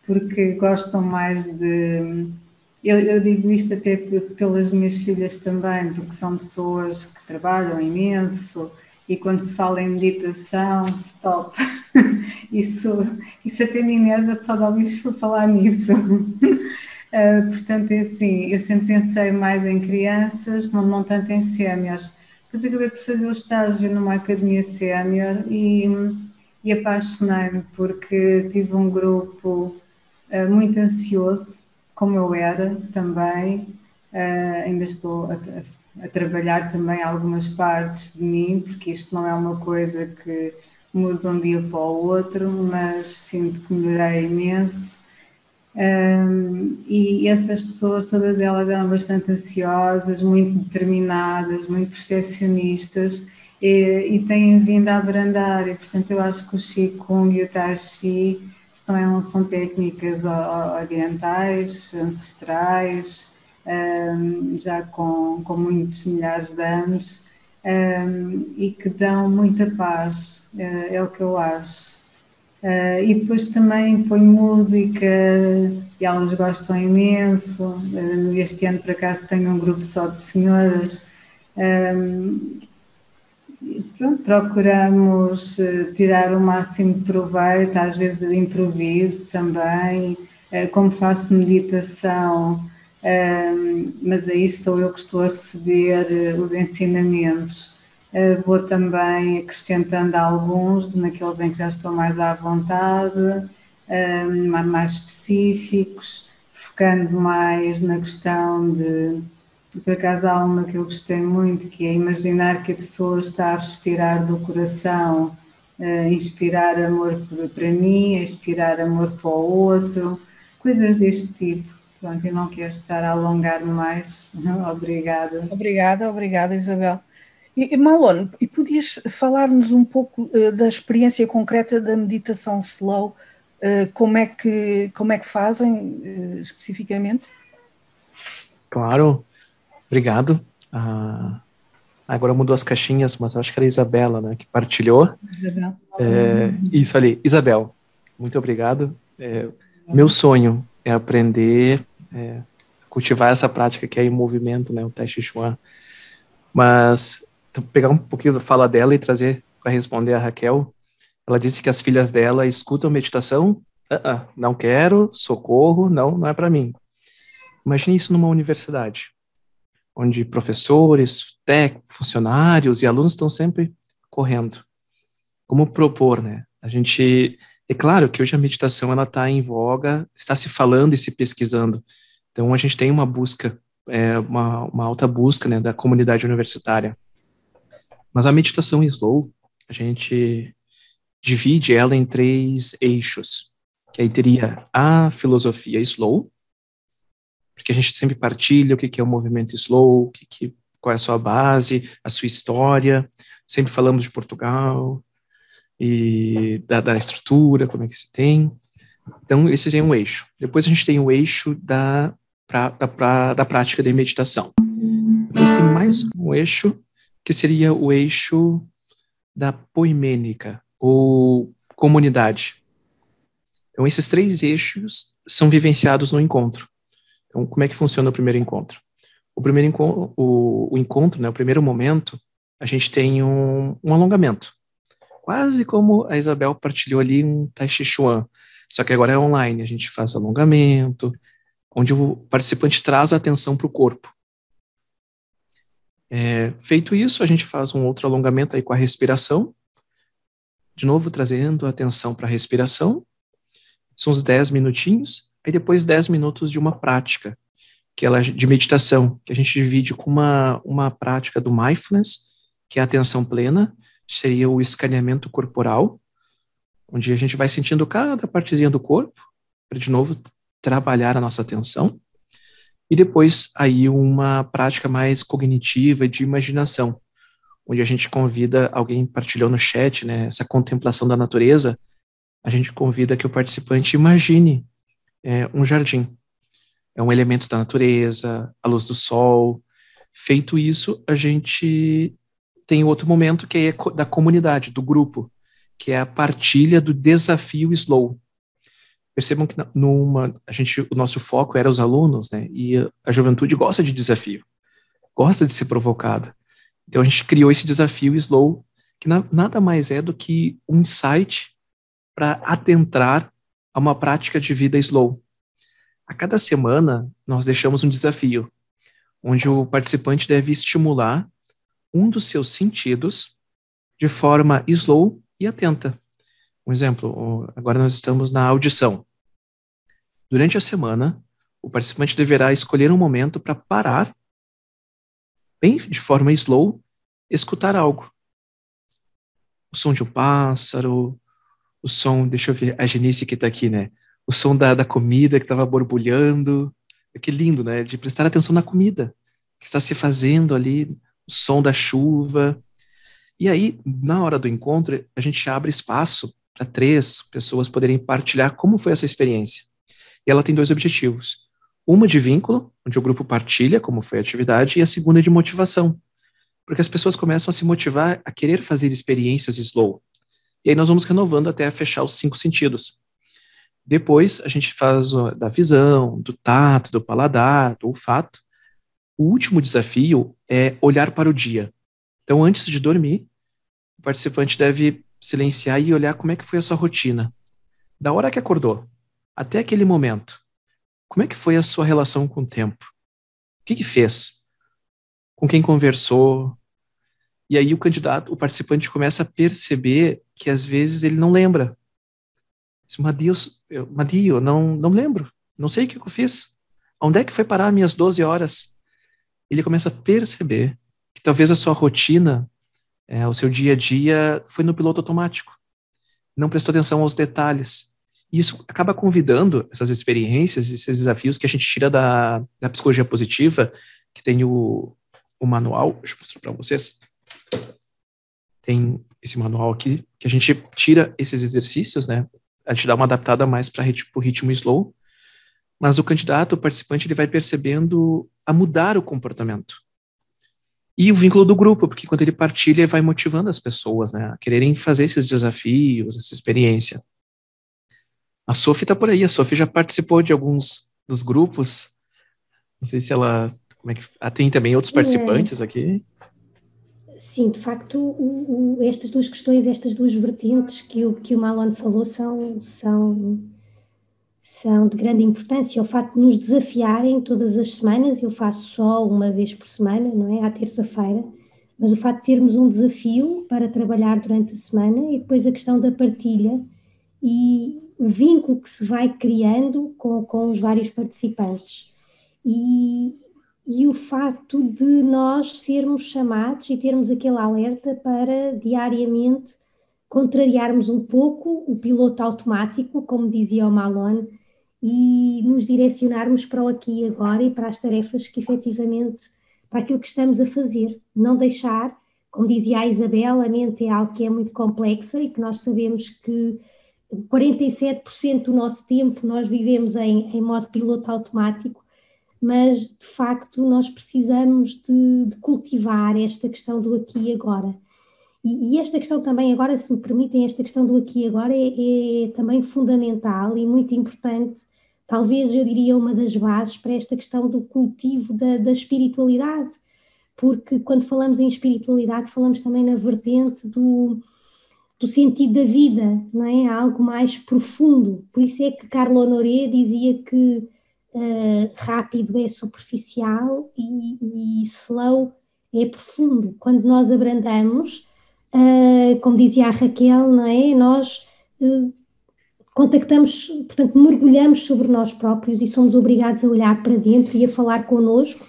porque gostam mais de... Eu digo isto até pelas minhas filhas também, porque são pessoas que trabalham imenso, e quando se fala em meditação, stop. Isso até me enerva só de ouvir falar nisso. Portanto, é assim, eu sempre pensei mais em crianças, não tanto em séniores. Depois acabei por fazer o estágio numa academia sénior e apaixonei-me, porque tive um grupo muito ansioso, como eu era também. Ainda estou a trabalhar também algumas partes de mim, porque isto não é uma coisa que muda de um dia para o outro, mas sinto que melhorei imenso. E essas pessoas, todas elas eram bastante ansiosas, muito determinadas, muito perfeccionistas, e têm vindo a abrandar, e portanto eu acho que o Qigong e o Tai Chi são técnicas orientais, ancestrais, já com muitos milhares de anos, e que dão muita paz, é o que eu acho. E depois também ponho música e elas gostam imenso. Este ano, por acaso, tenho um grupo só de senhoras. Pronto, procuramos tirar o máximo de proveito, às vezes de improviso também, como faço meditação, mas aí sou eu que estou a receber os ensinamentos. Vou também acrescentando alguns naqueles em que já estou mais à vontade, mais específicos, focando mais na questão de... Por acaso há uma que eu gostei muito, que é imaginar que a pessoa está a respirar do coração, inspirar amor para mim, expirar amor para o outro, coisas deste tipo. Pronto, eu não quero estar a alongar mais. Obrigada.
Obrigada, Isabel. Malone, e podias falar-nos um pouco da experiência concreta da meditação slow, como é que fazem especificamente?
Claro, obrigado. Agora mudou as caixinhas, mas eu acho que era a Isabela, né, que partilhou.
Isabel.
Isso ali, Isabel, muito obrigado. Meu sonho é aprender a cultivar essa prática que é em movimento, né, o Tai Chi Chuan. Mas pegar um pouquinho da fala dela e trazer para responder a Raquel. Ela disse que as filhas dela escutam meditação. Não quero, socorro, não é para mim. Imagine isso numa universidade, onde professores, funcionários e alunos estão sempre correndo. Como propor, né? É claro que hoje a meditação ela está em voga, está se falando e se pesquisando. Então a gente tem uma busca, uma alta busca, né, da comunidade universitária. Mas a meditação slow, a gente divide ela em 3 eixos, que aí teria a filosofia slow, porque a gente sempre partilha o que é o movimento slow, qual é a sua base, a sua história, sempre falamos de Portugal e da estrutura, como é que se tem. Então, esse é um eixo. Depois a gente tem o eixo da prática de meditação. Depois tem mais um eixo, que seria o eixo da poimênica, ou comunidade. Então, esses 3 eixos são vivenciados no encontro. Então, como é que funciona o primeiro encontro? O primeiro encontro, né, o primeiro momento, a gente tem um alongamento. Quase como a Isabel partilhou ali um Tai Chi Chuan, só que agora é online, a gente faz alongamento, onde o participante traz a atenção para o corpo. Feito isso, a gente faz um outro alongamento aí com a respiração, de novo trazendo a atenção para a respiração, são uns 10 minutinhos, aí depois 10 minutos de uma prática, que ela é de meditação, que a gente divide com uma prática do mindfulness, que é a atenção plena, seria o escaneamento corporal, onde a gente vai sentindo cada partezinha do corpo, para de novo trabalhar a nossa atenção, e depois aí uma prática mais cognitiva e de imaginação, onde a gente convida, alguém partilhou no chat, né, essa contemplação da natureza, a gente convida que o participante imagine um jardim, é um elemento da natureza, a luz do sol. Feito isso, a gente tem outro momento que é da comunidade, do grupo, que é a partilha do desafio slow. Percebam que o nosso foco era os alunos, né? E a juventude gosta de desafio, gosta de ser provocada. Então a gente criou esse desafio slow, que nada mais é do que um insight para adentrar a uma prática de vida slow. A cada semana, nós deixamos um desafio, onde o participante deve estimular um dos seus sentidos de forma slow e atenta. Um exemplo, agora nós estamos na audição. Durante a semana, o participante deverá escolher um momento para parar, bem de forma slow, escutar algo. O som de um pássaro, o som, deixa eu ver, a Genice que está aqui, né? O som da comida que estava borbulhando. Que lindo, né? De prestar atenção na comida que está se fazendo ali, o som da chuva. E aí, na hora do encontro, a gente abre espaço para 3 pessoas poderem partilhar como foi essa experiência. E ela tem 2 objetivos. Uma de vínculo, onde o grupo partilha como foi a atividade, e a segunda de motivação. Porque as pessoas começam a se motivar a querer fazer experiências slow. E aí nós vamos renovando até fechar os 5 sentidos. Depois, a gente faz da visão, do tato, do paladar, do olfato. O último desafio é olhar para o dia. Então, antes de dormir, o participante deve silenciar e olhar como é que foi a sua rotina. Da hora que acordou, até aquele momento, como é que foi a sua relação com o tempo? O que fez? Com quem conversou? E aí o participante começa a perceber que às vezes ele não lembra. Madio, não lembro. Não sei o que eu fiz. Onde é que foi parar minhas 12 horas? Ele começa a perceber que talvez a sua rotina, o seu dia a dia, foi no piloto automático. Não prestou atenção aos detalhes. E isso acaba convidando essas experiências, esses desafios que a gente tira da psicologia positiva, que tem o manual. Deixa eu mostrar para vocês. Tem esse manual aqui, que a gente tira esses exercícios, né? A gente dá uma adaptada mais para o ritmo slow, mas o participante, ele vai percebendo a mudar o comportamento. E o vínculo do grupo, porque quando ele partilha, vai motivando as pessoas, né, a quererem fazer esses desafios, essa experiência. A Sophie está por aí, a Sophie já participou de alguns dos grupos. Não sei se ela... tem também outros participantes aqui?
Sim, de facto, estas duas questões, estas duas vertentes que o Malone falou são de grande importância. O facto de nos desafiarem todas as semanas, eu faço só uma vez por semana, não é? À terça-feira, mas o facto de termos um desafio para trabalhar durante a semana e depois a questão da partilha e o vínculo que se vai criando com os vários participantes. E o facto de nós sermos chamados e termos aquele alerta para diariamente contrariarmos um pouco o piloto automático, como dizia o Malone, e nos direcionarmos para o aqui e agora e para as tarefas que efetivamente, para aquilo que estamos a fazer. Não deixar, como dizia a Isabel, a mente é algo que é muito complexa e que nós sabemos que 47% do nosso tempo nós vivemos em modo piloto automático, mas de facto nós precisamos de cultivar esta questão do aqui e agora. E esta questão também, agora se me permitem, esta questão do aqui e agora é também fundamental e muito importante, talvez eu diria uma das bases para esta questão do cultivo da espiritualidade, porque quando falamos em espiritualidade falamos também na vertente do sentido da vida, não é? Algo mais profundo. Por isso é que Carlo Honoré dizia que rápido é superficial e slow é profundo. Quando nós abrandamos, como dizia a Raquel, não é? Nós contactamos, portanto, mergulhamos sobre nós próprios e somos obrigados a olhar para dentro e a falar connosco,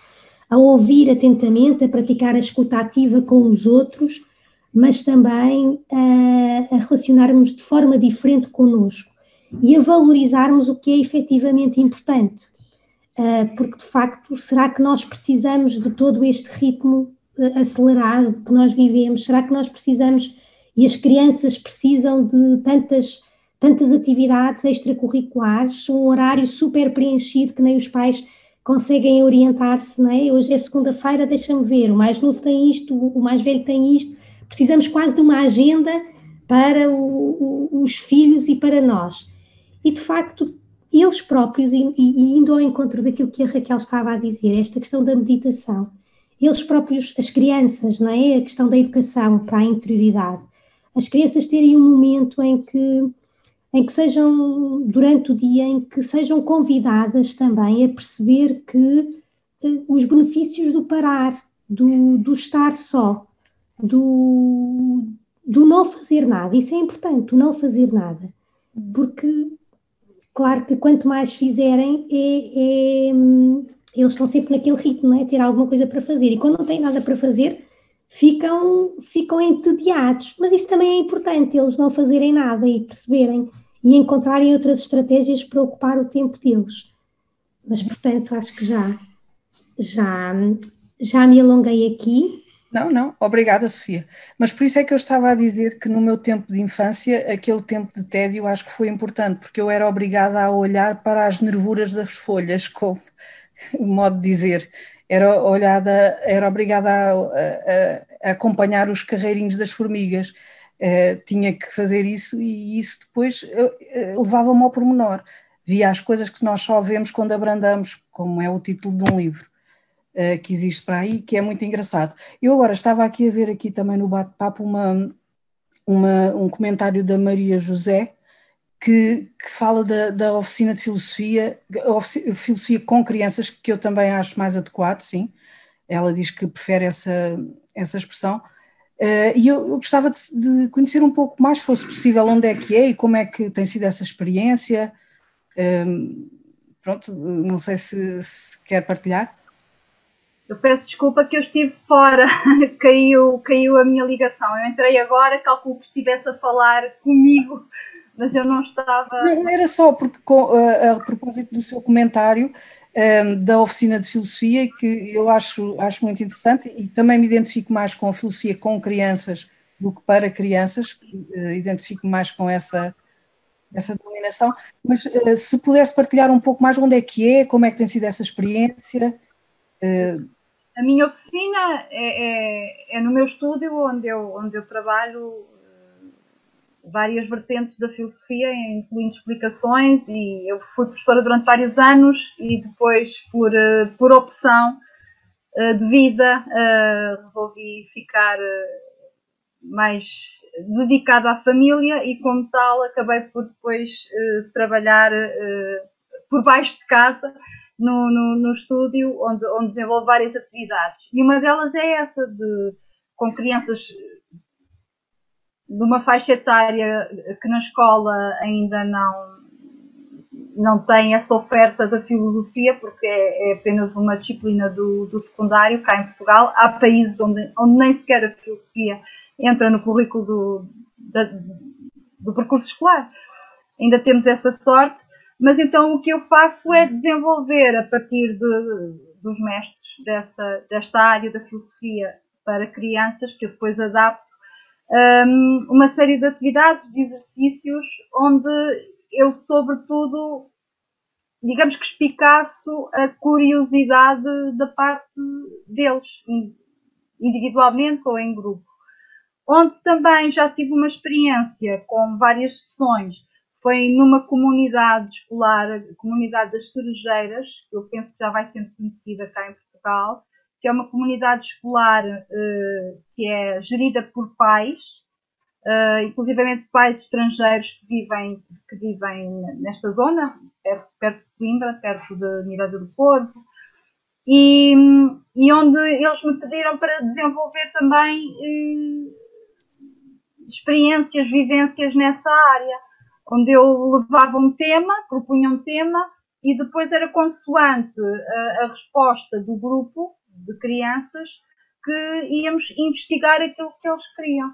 a ouvir atentamente, a praticar a escuta ativa com os outros, mas também a relacionarmos de forma diferente connosco e a valorizarmos o que é efetivamente importante. Porque, de facto, será que nós precisamos de todo este ritmo acelerado que nós vivemos? Será que nós precisamos, e as crianças precisam de tantas atividades extracurriculares, um horário super preenchido que nem os pais conseguem orientar-se, não é? Hoje é segunda-feira, deixa-me ver, o mais novo tem isto, o mais velho tem isto. Precisamos quase de uma agenda para os filhos e para nós. E, de facto, eles próprios, e indo ao encontro daquilo que a Raquel estava a dizer, esta questão da meditação, eles próprios, as crianças, não é? A questão da educação para a interioridade, as crianças terem um momento em que sejam, durante o dia, em que sejam convidadas também a perceber que os benefícios do parar, do estar só, do não fazer nada, isso é importante, do não fazer nada, porque claro que quanto mais fizerem, eles estão sempre naquele ritmo, não é? Ter alguma coisa para fazer, e quando não têm nada para fazer, ficam entediados, mas isso também é importante, eles não fazerem nada e perceberem, e encontrarem outras estratégias para ocupar o tempo deles. Mas, portanto, acho que já me alonguei aqui.
Não, obrigada, Sofia. Mas por isso é que eu estava a dizer que no meu tempo de infância, aquele tempo de tédio acho que foi importante, porque eu era obrigada a olhar para as nervuras das folhas, como o modo de dizer. Era obrigada a acompanhar os carreirinhos das formigas. Tinha que fazer isso e isso depois levava-me ao pormenor. Via as coisas que nós só vemos quando abrandamos, como é o título de um livro que existe para aí, que é muito engraçado. Eu agora estava aqui a ver aqui também no bate-papo um comentário da Maria José que fala da oficina de filosofia, filosofia com crianças, que eu também acho mais adequado, sim. Ela diz que prefere essa expressão. E eu gostava de conhecer um pouco mais, se fosse possível, onde é que é e como é que tem sido essa experiência. Pronto, não sei se quer partilhar.
Eu peço desculpa que eu estive fora, caiu a minha ligação. Eu entrei agora, calculo que estivesse a falar comigo, mas eu não estava...
Não, era só porque, a propósito do seu comentário da oficina de filosofia, que eu acho muito interessante e também me identifico mais com a filosofia com crianças do que para crianças, identifico mais com essa denominação, mas se pudesse partilhar um pouco mais onde é que é, como é que tem sido essa experiência...
A minha oficina é no meu estúdio, onde eu trabalho várias vertentes da filosofia, incluindo explicações, e eu fui professora durante vários anos e depois, por opção de vida, resolvi ficar mais dedicada à família e, como tal, acabei por depois trabalhar por baixo de casa, no estúdio, onde desenvolvo várias atividades. E uma delas é essa, com crianças de uma faixa etária que na escola ainda não tem essa oferta da filosofia, porque é apenas uma disciplina do secundário, cá em Portugal. Há países onde nem sequer a filosofia entra no currículo do percurso escolar. Ainda temos essa sorte, mas então o que eu faço é desenvolver, a partir dos mestres desta área da filosofia para crianças, que eu depois adapto, uma série de atividades, de exercícios, onde eu, sobretudo, digamos que espicaço a curiosidade da parte deles, individualmente ou em grupo. Onde também já tive uma experiência com várias sessões, foi numa comunidade escolar, a comunidade das Cerejeiras, que eu penso que já vai sendo conhecida cá em Portugal, que é uma comunidade escolar que é gerida por pais, inclusivamente pais estrangeiros que vivem nesta zona, perto de Coimbra, perto de Miranda do Corvo, e onde eles me pediram para desenvolver também experiências, vivências nessa área, onde eu levava um tema, propunha um tema, e depois era consoante a resposta do grupo de crianças que íamos investigar aquilo que eles queriam.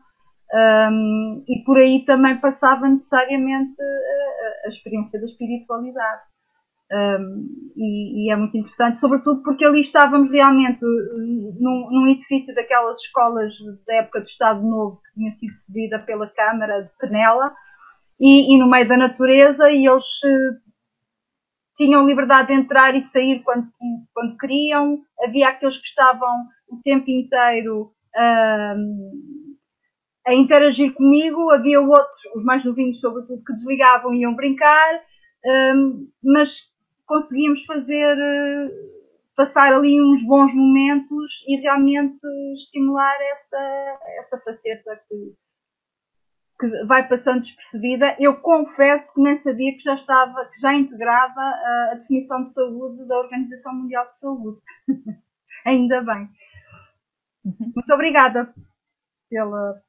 E por aí também passava necessariamente a experiência da espiritualidade. E é muito interessante, sobretudo porque ali estávamos realmente num edifício daquelas escolas da época do Estado Novo, que tinha sido cedida pela Câmara de Penela, e no meio da natureza, e eles tinham liberdade de entrar e sair quando queriam. Havia aqueles que estavam o tempo inteiro a interagir comigo, havia outros, os mais novinhos sobretudo, que desligavam e iam brincar, mas conseguíamos passar ali uns bons momentos e realmente estimular essa faceta que vai passando despercebida. Eu confesso que nem sabia que já integrava a definição de saúde da Organização Mundial de Saúde. Ainda bem. Muito obrigada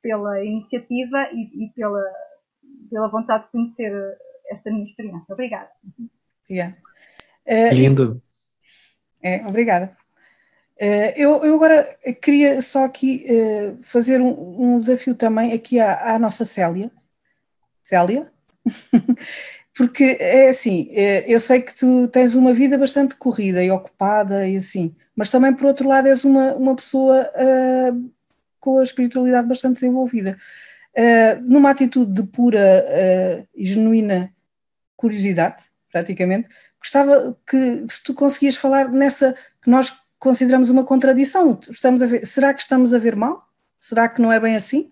pela iniciativa e pela vontade de conhecer esta minha experiência. Obrigada.
Obrigada.
Lindo.
Obrigada. Eu agora queria só aqui fazer um desafio também aqui à nossa Célia. Célia? Porque é assim, eu sei que tu tens uma vida bastante corrida e ocupada e assim, mas também por outro lado és uma pessoa com a espiritualidade bastante desenvolvida. Numa atitude de pura e genuína curiosidade, praticamente, gostava que se tu conseguias falar nessa que nós consideramos uma contradição. Será que estamos a ver mal? Será que não é bem assim?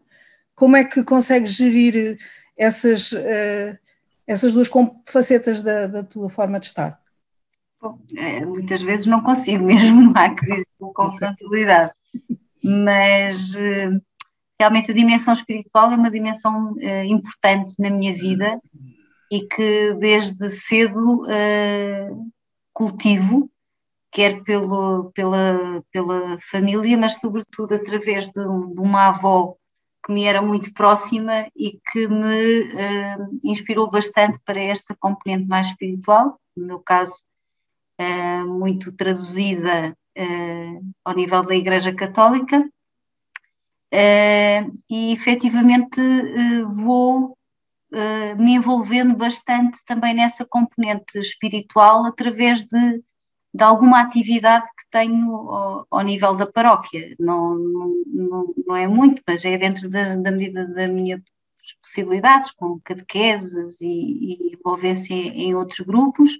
Como é que consegues gerir essas duas facetas da tua forma de estar?
Bom, muitas vezes não consigo mesmo, não há que dizer com frontalidade, mas realmente a dimensão espiritual é uma dimensão importante na minha vida e que desde cedo cultivo, quer pela família, mas sobretudo através de uma avó que me era muito próxima e que me inspirou bastante para esta componente mais espiritual, no meu caso muito traduzida ao nível da Igreja Católica, e efetivamente vou me envolvendo bastante também nessa componente espiritual através de alguma atividade que tenho ao nível da paróquia. Não é muito, mas é dentro da medida das minhas possibilidades, com catequeses e envolvência em outros grupos.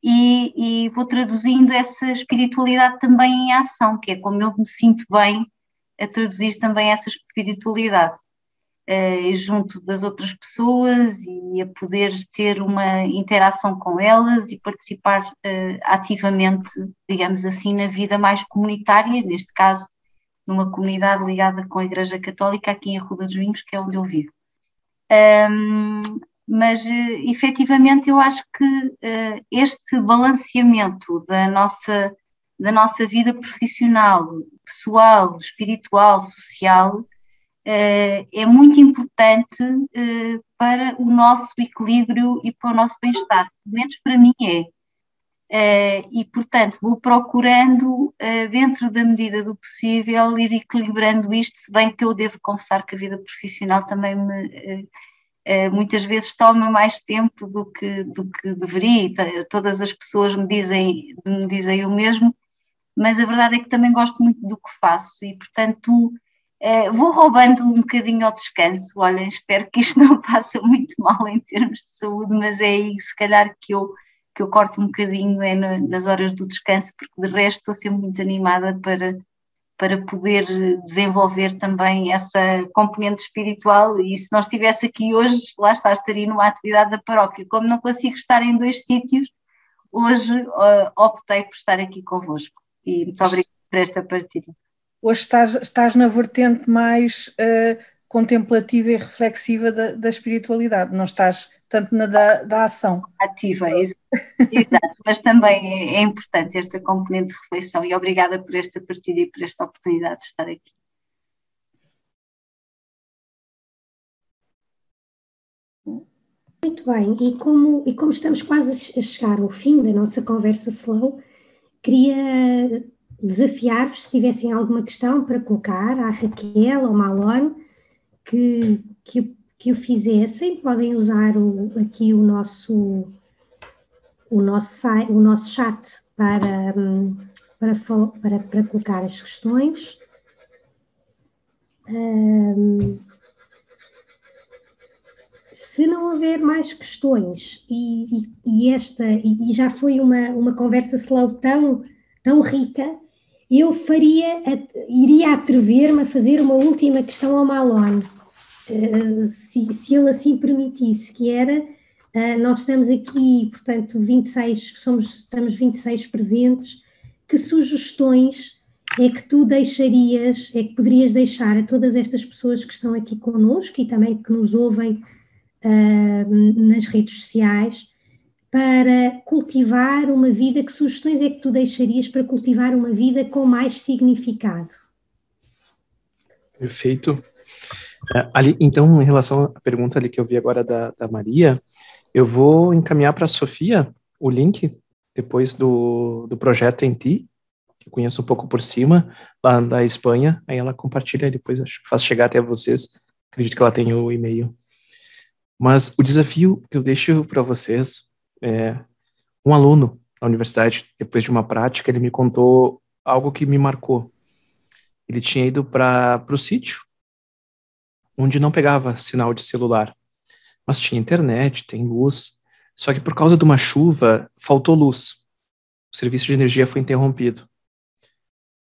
e vou traduzindo essa espiritualidade também em ação, que é como eu me sinto bem a traduzir também essa espiritualidade junto das outras pessoas e a poder ter uma interação com elas e participar ativamente, digamos assim, na vida mais comunitária, neste caso numa comunidade ligada com a Igreja Católica aqui em Arruda dos Vinhos, que é onde eu vivo. Mas efetivamente eu acho que este balanceamento da nossa vida profissional, pessoal, espiritual, social, é muito importante para o nosso equilíbrio e para o nosso bem-estar. Pelo menos para mim é. E, portanto, vou procurando, dentro da medida do possível, ir equilibrando isto, se bem que eu devo confessar que a vida profissional também muitas vezes toma mais tempo do que deveria. Todas as pessoas me dizem o mesmo, mas a verdade é que também gosto muito do que faço e, portanto, vou roubando um bocadinho ao descanso. Olha, espero que isto não passe muito mal em termos de saúde, mas é aí se calhar que eu corto um bocadinho nas horas do descanso, porque de resto estou sempre muito animada para poder desenvolver também essa componente espiritual, e se não estivesse aqui hoje, lá está, estaria numa atividade da paróquia. Como não consigo estar em 2 sítios, hoje optei por estar aqui convosco, e muito obrigada por esta partilha.
Hoje estás na vertente mais contemplativa e reflexiva da espiritualidade, não estás tanto na da ação.
Ativa, exato, mas também é importante esta componente de reflexão, e obrigada por esta partilha e por esta oportunidade de estar aqui.
Muito bem, e como estamos quase a chegar ao fim da nossa conversa slow, queria desafiar-vos, se tivessem alguma questão para colocar à Raquel ou ao Malone, que o fizessem. Podem usar aqui o nosso chat para colocar as questões. Se não houver mais questões, e já foi uma conversa slow tão rica, eu iria atrever-me a fazer uma última questão ao Malone, se ele assim permitisse, que era, nós estamos aqui, portanto, 26, estamos 26 presentes, que sugestões é que que poderias deixar a todas estas pessoas que estão aqui connosco e também que nos ouvem nas redes sociais, para cultivar uma vida? Que sugestões é que tu deixarias para cultivar uma vida com mais significado?
Perfeito. Ali, então, em relação à pergunta ali que eu vi agora da Maria, eu vou encaminhar para a Sofia o link depois do projeto Em Ti, que eu conheço um pouco por cima, lá da Espanha. Aí ela compartilha e depois faz chegar até vocês. Acredito que ela tem o e-mail. Mas o desafio que eu deixo para vocês é: um aluno na universidade, depois de uma prática, ele me contou algo que me marcou. Ele tinha ido para o sítio, onde não pegava sinal de celular, mas tinha internet, tem luz, só que por causa de uma chuva, faltou luz. O serviço de energia foi interrompido.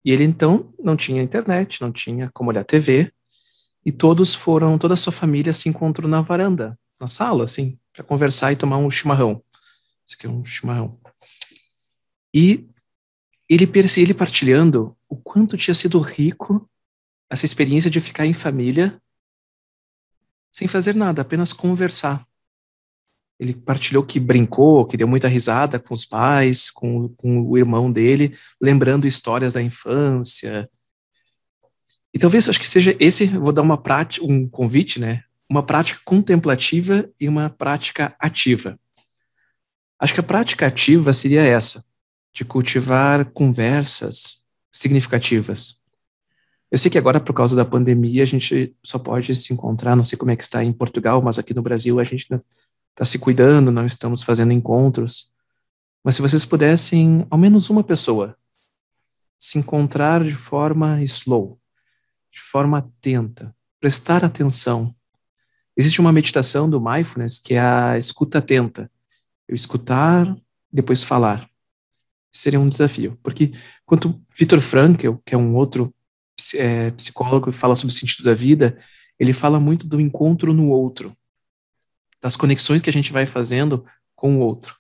E ele, então, não tinha internet, não tinha como olhar TV, e toda a sua família se encontrou na varanda, na sala, assim, para conversar e tomar um chimarrão. Isso aqui é um chimarrão. E ele partilhando o quanto tinha sido rico essa experiência de ficar em família, sem fazer nada, apenas conversar. Ele partilhou que brincou, que deu muita risada com os pais, com o irmão dele, lembrando histórias da infância. E talvez, acho que seja esse, vou dar um convite, né? Uma prática contemplativa e uma prática ativa. Acho que a prática ativa seria essa, de cultivar conversas significativas. Eu sei que agora, por causa da pandemia, a gente só pode se encontrar, não sei como é que está em Portugal, mas aqui no Brasil a gente está se cuidando, não estamos fazendo encontros. Mas se vocês pudessem, ao menos uma pessoa, se encontrar de forma slow, de forma atenta, prestar atenção. Existe uma meditação do mindfulness que é a escuta atenta. Eu escutar depois falar. Seria um desafio, porque quanto Viktor Frankl, que é um outro psicólogo que fala sobre o sentido da vida, ele fala muito do encontro no outro, das conexões que a gente vai fazendo com o outro.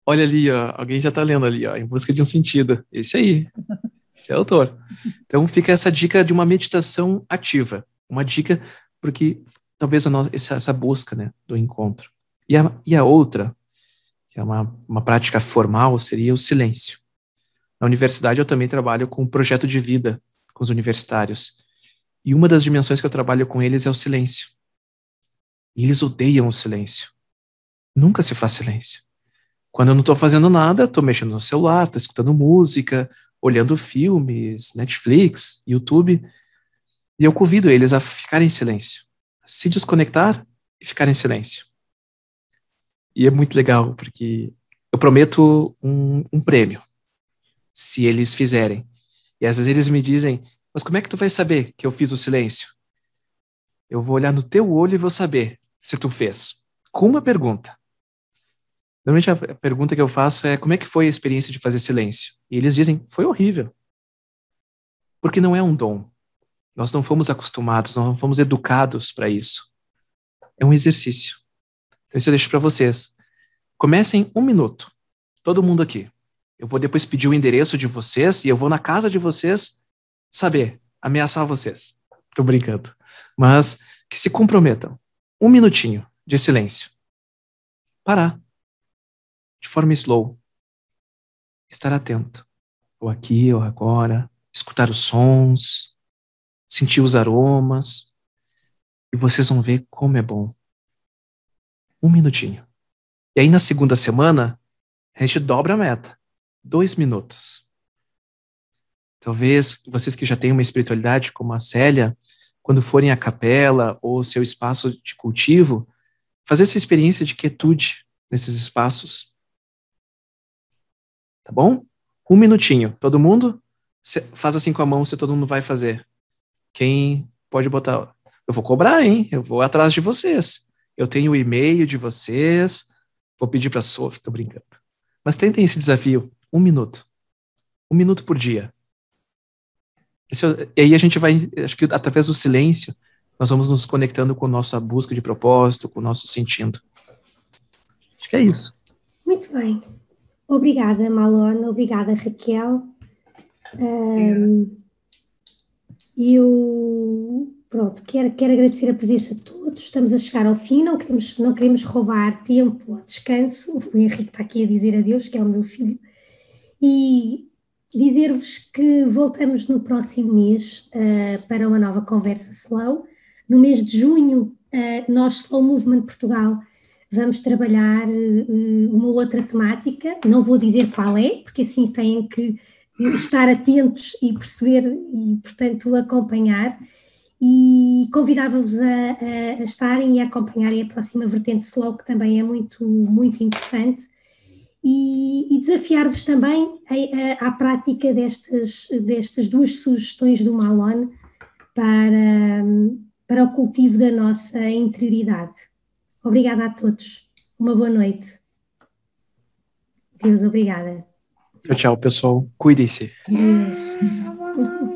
Olha ali, ó, alguém já está lendo ali, ó, Em Busca de um Sentido. Esse aí, esse é o autor. Então fica essa dica de uma meditação ativa, uma dica porque talvez essa busca, né, do encontro. E a outra, que é uma prática formal, seria o silêncio. Na universidade eu também trabalho com um projeto de vida com os universitários. E uma das dimensões que eu trabalho com eles é o silêncio. E eles odeiam o silêncio. Nunca se faz silêncio. Quando eu não estou fazendo nada, eu estou mexendo no celular, estou escutando música, olhando filmes, Netflix, YouTube, e eu convido eles a ficarem em silêncio, a se desconectar e ficar em silêncio. E é muito legal, porque eu prometo um prêmio, se eles fizerem. E às vezes eles me dizem, mas como é que tu vai saber que eu fiz o silêncio? Eu vou olhar no teu olho e vou saber se tu fez. Com uma pergunta. Normalmente a pergunta que eu faço é, como é que foi a experiência de fazer silêncio? E eles dizem, foi horrível. Porque não é um dom. Nós não fomos acostumados, nós não fomos educados para isso. É um exercício. Então isso eu deixo para vocês. Comecem 1 minuto. Todo mundo aqui. Eu vou depois pedir o endereço de vocês e eu vou na casa de vocês saber, ameaçar vocês. Tô brincando. Mas que se comprometam. 1 minutinho de silêncio. Parar. De forma slow. Estar atento. Ou aqui, ou agora. Escutar os sons. Sentir os aromas. E vocês vão ver como é bom. 1 minutinho. E aí na segunda semana, a gente dobra a meta. 2 minutos. Talvez vocês que já têm uma espiritualidade, como a Célia, quando forem à capela ou seu espaço de cultivo, fazer essa experiência de quietude nesses espaços. Tá bom? 1 minutinho. Todo mundo? Faz assim com a mão se todo mundo vai fazer. Quem pode botar? Eu vou cobrar, hein? Eu vou atrás de vocês. Eu tenho o e-mail de vocês. Vou pedir para a Sophie, tô brincando. Mas tentem esse desafio. 1 minuto. 1 minuto por dia. E aí a gente vai, acho que através do silêncio, nós vamos nos conectando com a nossa busca de propósito, com o nosso sentindo. Acho que é isso.
Muito bem. Obrigada, Malona. Obrigada, Raquel. Pronto, quero agradecer a presença de todos. Estamos a chegar ao fim, não queremos roubar tempo ao descanso. O Henrique está aqui a dizer adeus, que é o meu filho. E dizer-vos que voltamos no próximo mês para uma nova conversa slow. No mês de junho, nós, Slow Movement Portugal, vamos trabalhar uma outra temática. Não vou dizer qual é, porque assim têm que estar atentos e perceber e, portanto, acompanhar. E convidava-vos a estarem e a acompanharem a próxima vertente slow, que também é muito, muito interessante. E desafiar-vos também à prática destas 2 sugestões do Malone para o cultivo da nossa interioridade. Obrigada a todos. Uma boa noite. Deus, obrigada.
Tchau, tchau, pessoal. Cuidem-se.
Deus.